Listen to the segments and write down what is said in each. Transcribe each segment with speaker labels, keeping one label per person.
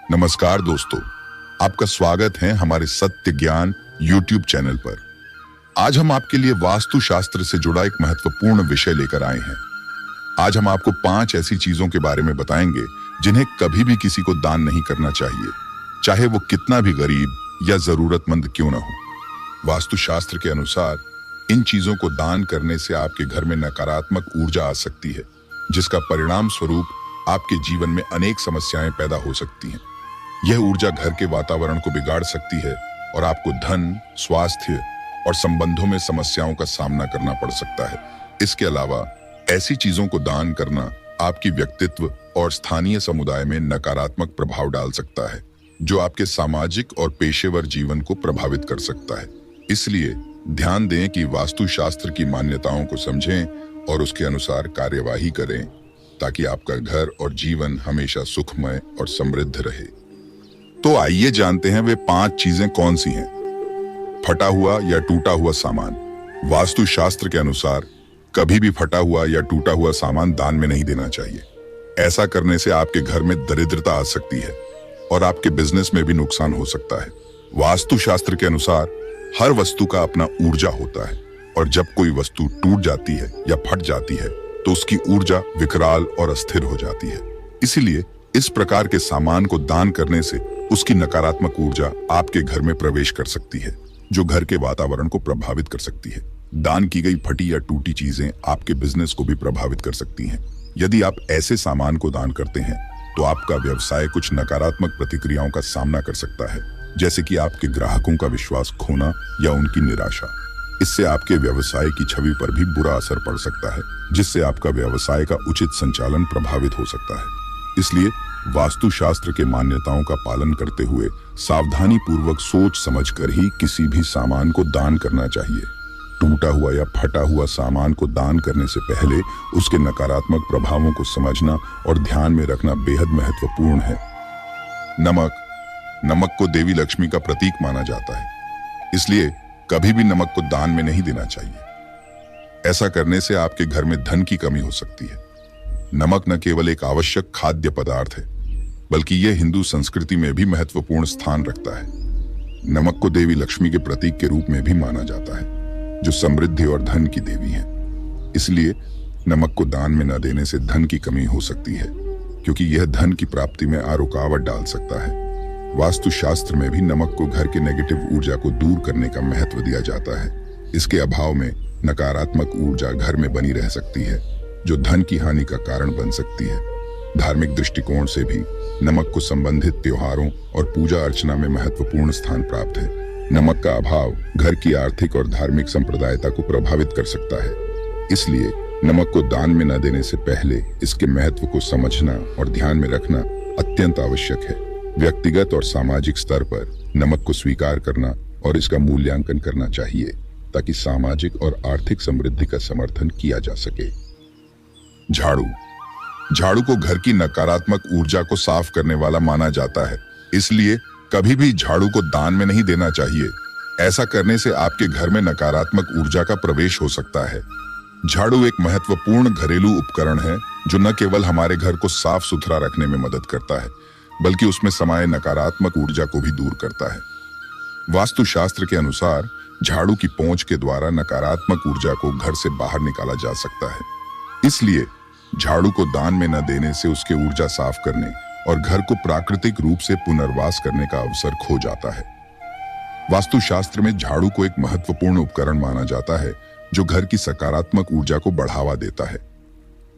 Speaker 1: नमस्कार दोस्तों, आपका स्वागत है हमारे सत्य ज्ञान यूट्यूब चैनल पर। आज हम आपके लिए वास्तुशास्त्र से जुड़ा एक महत्वपूर्ण विषय लेकर आए हैं। आज हम आपको 5 ऐसी चीजों के बारे में बताएंगे जिन्हें कभी भी किसी को दान नहीं करना चाहिए, चाहे वो कितना भी गरीब या जरूरतमंद क्यों न हो। वास्तुशास्त्र के अनुसार इन चीजों को दान करने से आपके घर में नकारात्मक ऊर्जा आ सकती है, जिसका परिणाम स्वरूप आपके जीवन में अनेक समस्याएं पैदा हो सकती हैं। यह ऊर्जा घर के वातावरण को बिगाड़ सकती है और आपको धन, स्वास्थ्य और संबंधों में समस्याओं का सामना करना पड़ सकता है। इसके अलावा ऐसी चीजों को दान करना आपकी व्यक्तित्व और स्थानीय समुदाय में नकारात्मक प्रभाव डाल सकता है, जो आपके सामाजिक और पेशेवर जीवन को प्रभावित कर सकता है। इसलिए ध्यान दें कि वास्तुशास्त्र की मान्यताओं को समझें और उसके अनुसार कार्यवाही करें, ताकि आपका घर और जीवन हमेशा सुखमय और समृद्ध रहे। तो आइए जानते हैं वे 5 चीजें कौन सी हैं। फटा हुआ या टूटा हुआ सामान। वास्तुशास्त्र के अनुसार कभी भी फटा हुआ या टूटा हुआ सामान दान में नहीं देना चाहिए। ऐसा करने से आपके घर में दरिद्रता आ सकती है और आपके बिजनेस में भी नुकसान हो सकता है। वास्तुशास्त्र के अनुसार हर वस्तु का अपना ऊर्जा होता है, और जब कोई वस्तु टूट जाती है या फट जाती है तो उसकी ऊर्जा विकराल और अस्थिर हो जाती है। इसीलिए इस प्रकार के सामान को दान करने से उसकी नकारात्मक ऊर्जा आपके घर में प्रवेश कर सकती है, जो घर के वातावरण को प्रभावित कर सकती है। दान की गई फटी या टूटी चीजें आपके बिजनेस को भी प्रभावित कर सकती हैं। यदि आप ऐसे सामान को दान करते हैं तो आपका व्यवसाय कुछ नकारात्मक प्रतिक्रियाओं का सामना कर सकता है, जैसे कि आपके ग्राहकों का विश्वास खोना या उनकी निराशा। इससे आपके व्यवसाय की छवि पर भी बुरा असर पड़ सकता है, जिससे आपका व्यवसाय का उचित संचालन प्रभावित हो सकता है। इसलिए वास्तुशास्त्र के मान्यताओं का पालन करते हुए सावधानी पूर्वक सोच समझकर ही किसी भी सामान को दान करना चाहिए। टूटा हुआ या फटा हुआ सामान को दान करने से पहले उसके नकारात्मक प्रभावों को समझना और ध्यान में रखना बेहद महत्वपूर्ण है। नमक को देवी लक्ष्मी का प्रतीक माना जाता है, इसलिए कभी भी नमक को दान में नहीं देना चाहिए। ऐसा करने से आपके घर में धन की कमी हो सकती है। नमक न केवल एक आवश्यक खाद्य पदार्थ है, बल्कि यह हिंदू संस्कृति में भी महत्वपूर्ण स्थान रखता है। नमक को देवी लक्ष्मी के प्रतीक के रूप में भी माना जाता है, जो समृद्धि और धन की देवी है। इसलिए नमक को दान में न देने से धन की कमी हो सकती है, क्योंकि यह धन की प्राप्ति में रुकावट डाल सकता है। वास्तुशास्त्र में भी नमक को घर के नेगेटिव ऊर्जा को दूर करने का महत्व दिया जाता है। इसके अभाव में नकारात्मक ऊर्जा घर में बनी रह सकती है, जो धन की हानि का कारण बन सकती है। धार्मिक दृष्टिकोण से भी नमक को संबंधित त्योहारों और पूजा अर्चना में महत्वपूर्ण स्थान प्राप्त है। नमक का अभाव घर की आर्थिक और धार्मिक संप्रदायता को प्रभावित कर सकता है। इसलिए नमक को दान में न देने से पहले इसके महत्व को समझना और ध्यान में रखना अत्यंत आवश्यक है। व्यक्तिगत और सामाजिक स्तर पर नमक को स्वीकार करना और इसका मूल्यांकन करना चाहिए, ताकि सामाजिक और आर्थिक समृद्धि का समर्थन किया जा सके। झाड़ू को घर की नकारात्मक ऊर्जा को साफ करने वाला माना जाता है, इसलिए कभी भी झाड़ू को दान में नहीं देना चाहिए। ऐसा करने से आपके घर में नकारात्मक ऊर्जा का प्रवेश हो सकता है। झाड़ू एक महत्वपूर्ण घरेलू उपकरण है, जो न केवल हमारे घर को साफ सुथरा रखने में मदद करता है, बल्कि उसमें समाये नकारात्मक ऊर्जा को भी दूर करता है। वास्तुशास्त्र के अनुसार झाड़ू की पोंछ के द्वारा नकारात्मक ऊर्जा को घर से बाहर निकाला जा सकता है। इसलिए झाड़ू को दान में न देने से उसके ऊर्जा साफ करने और घर को प्राकृतिक रूप से पुनर्वास करने का अवसर खो जाता है। वास्तुशास्त्र में झाड़ू को एक महत्वपूर्ण उपकरण माना जाता है, जो घर की सकारात्मक ऊर्जा को बढ़ावा देता है।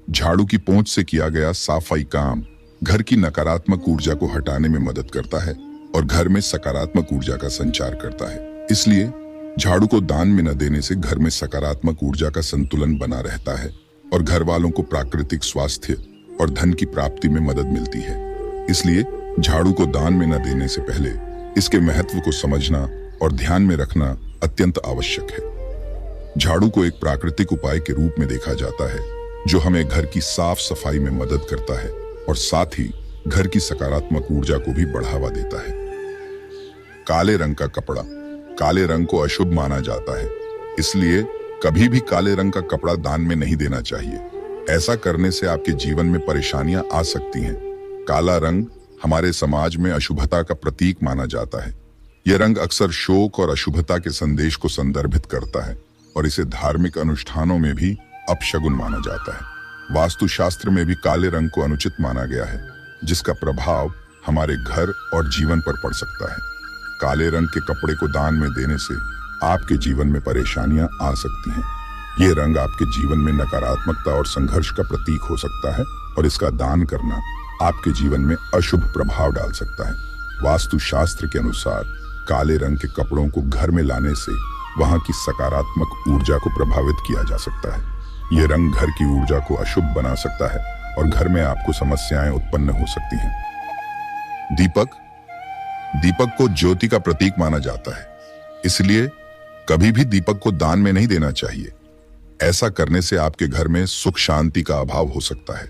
Speaker 1: झाड़ू की पोंछ से किया गया सफाई काम घर की नकारात्मक ऊर्जा को हटाने में मदद करता है और घर में सकारात्मक ऊर्जा का संचार करता है। इसलिए झाड़ू को दान में न देने से घर में सकारात्मक ऊर्जा का संतुलन बना रहता है और घर वालों को प्राकृतिक स्वास्थ्य और धन की प्राप्ति में मदद मिलती है। इसलिए झाड़ू को दान में न देने से पहले इसके महत्व को समझना और ध्यान में रखना अत्यंत आवश्यक है। झाड़ू को एक प्राकृतिक उपाय के रूप में देखा जाता है, जो हमें घर की साफ सफाई में मदद करता है और साथ ही घर की सकारात्मक ऊर्जा को भी बढ़ावा देता है। काले रंग का कपड़ा। काले रंग को अशुभ माना जाता है, इसलिए कभी भी काले रंग का कपड़ा दान में नहीं देना चाहिए। ऐसा करने से आपके जीवन में परेशानियां आ सकती हैं। काला रंग हमारे समाज में अशुभता का प्रतीक माना जाता है। यह रंग अक्सर शोक और अशुभता के संदेश को संदर्भित करता है और इसे धार्मिक अनुष्ठानों में भी अपशगुन माना जाता है। वास्तुशास्त्र में भी काले रंग को अनुचित माना गया है, जिसका प्रभाव हमारे घर और जीवन पर पड़ सकता है। काले रंग के कपड़े को दान में देने से आपके जीवन में परेशानियां आ सकती हैं। ये रंग आपके जीवन में नकारात्मकता और संघर्ष का प्रतीक हो सकता है और इसका दान करना आपके जीवन में अशुभ प्रभाव डाल सकता है। वास्तुशास्त्र के अनुसार काले रंग के कपड़ों को घर में लाने से वहां की सकारात्मक ऊर्जा को प्रभावित किया जा सकता है। यह रंग घर की ऊर्जा को अशुभ बना सकता है और घर में आपको समस्याएं उत्पन्न हो सकती हैं। दीपक को ज्योति का प्रतीक माना जाता है, इसलिए कभी भी दीपक को दान में नहीं देना चाहिए। ऐसा करने से आपके घर में सुख शांति का अभाव हो सकता है।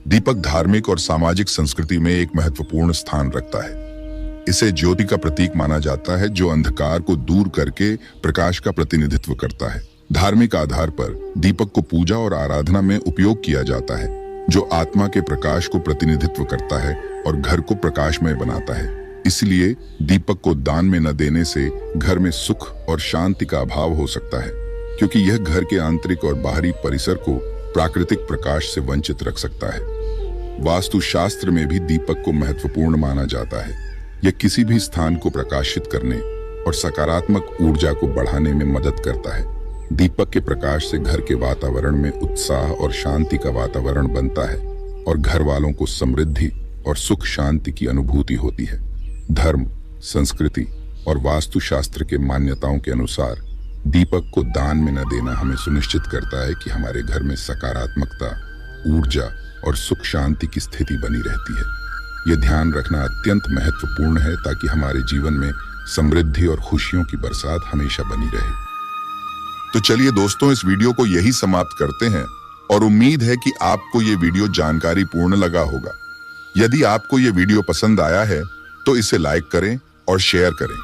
Speaker 1: दीपक धार्मिक और सामाजिक संस्कृति में एक महत्वपूर्ण स्थान रखता है। इसे ज्योति का प्रतीक माना जाता है, जो अंधकार को दूर करके प्रकाश का प्रतिनिधित्व करता है। धार्मिक आधार पर दीपक को पूजा और आराधना में उपयोग किया जाता है, जो आत्मा के प्रकाश को प्रतिनिधित्व करता है और घर को प्रकाशमय बनाता है। इसलिए दीपक को दान में न देने से घर में सुख और शांति का अभाव हो सकता है, क्योंकि यह घर के आंतरिक और बाहरी परिसर को प्राकृतिक प्रकाश से वंचित रख सकता है। वास्तुशास्त्र में भी दीपक को महत्वपूर्ण माना जाता है। यह किसी भी स्थान को प्रकाशित करने और सकारात्मक ऊर्जा को बढ़ाने में मदद करता है। दीपक के प्रकाश से घर के वातावरण में उत्साह और शांति का वातावरण बनता है और घर वालों को समृद्धि और सुख शांति की अनुभूति होती है। धर्म, संस्कृति और वास्तुशास्त्र के मान्यताओं के अनुसार दीपक को दान में न देना हमें सुनिश्चित करता है कि हमारे घर में सकारात्मकता, ऊर्जा और सुख शांति की स्थिति बनी रहती है। यह ध्यान रखना अत्यंत महत्वपूर्ण है ताकि हमारे जीवन में समृद्धि और खुशियों की बरसात हमेशा बनी रहे। तो चलिए दोस्तों, इस वीडियो को यही समाप्त करते हैं और उम्मीद है कि आपको ये वीडियो जानकारी पूर्ण लगा होगा। यदि आपको ये वीडियो पसंद आया है तो इसे लाइक करें और शेयर करें।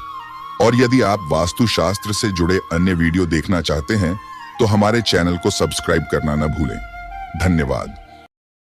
Speaker 1: और यदि आप वास्तुशास्त्र से जुड़े अन्य वीडियो देखना चाहते हैं तो हमारे चैनल को सब्सक्राइब करना न भूलें। धन्यवाद।